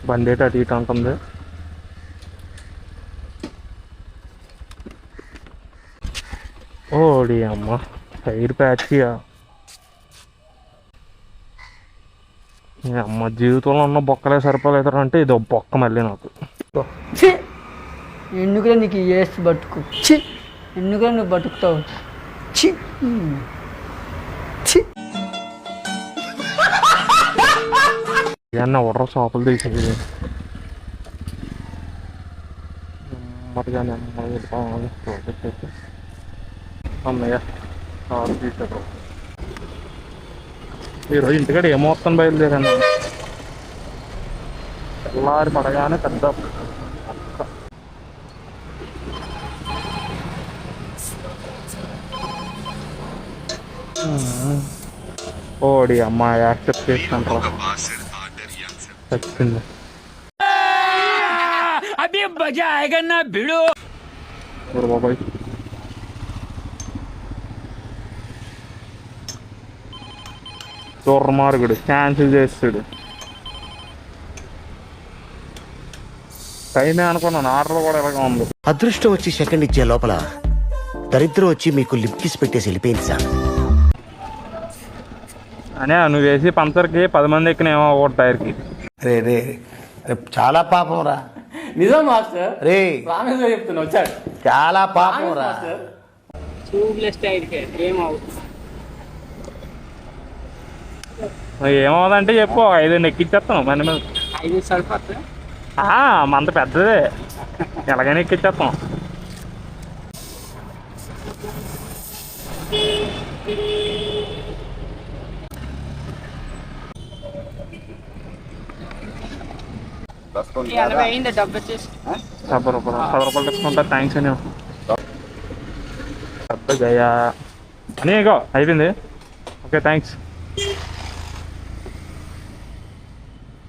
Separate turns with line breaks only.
బండి ఏంటి అటు ఇటు అంటుంది. ఓడి అమ్మ టైర్ ప్యాచ్గా అమ్మ జీవితంలో ఉన్న బొక్కలే సరిపోలేదురా అంటే ఇది బొక్క మళ్ళీ నాకు.
ఎందుకురా నీకు వేసి బతుకు చి ఎందుకురా నువ్వు బతుకుతావు చి చి
ఏమన్నా ఒర్ర షాపులు తీసేది నెమ్మదిగానే అమ్మయ్య కారు తీసారు. ఈరోజు ఇంటికాడ ఏమొస్తాను బయలుదేరాను. తెల్లారి పడగానే పెద్ద ఓడి అమ్మ యాక్సెప్ట్ చేసినాను వచ్చింది. బాబాయ్ దుర్మార్గుడు క్యాన్సిల్ చేస్తాడు. టైమే అనుకున్నాను, ఆర్డర్ కూడా ఇలాగా ఉంది.
అదృష్టం వచ్చి సెకండ్ ఇచ్చే లోపల దరిద్రం వచ్చి మీకు లిప్ కిస్ పెట్టేసి వెళ్ళిపోయింది సార్.
అనే నువ్వు వేసి పంచర్కి 10 మంది ఎక్కిన ఏమో ఒకటి టైర్కి.
రే రే రే చాలా పాపం రా.
నిజం మాస్టర్
రే
రామేశ్వర చెప్తున్నా వచ్చాడు.
చాలా పాపం రా.
ట్యూబ్లెస్ టైర్కే
ఏమవుదంటే చెప్పు, 5 ఎక్కిచ్చేస్తాను మన మీద.
5 సరిపోతుంది.
మంత పెద్దదే, ఎలాగైనా ఎక్కిచ్చేస్తాం. ₹10 తీసుకుంటా. థ్యాంక్స్ అని పెద్ద గయా అని. ఇగో అయిపోయింది. Okay thanks.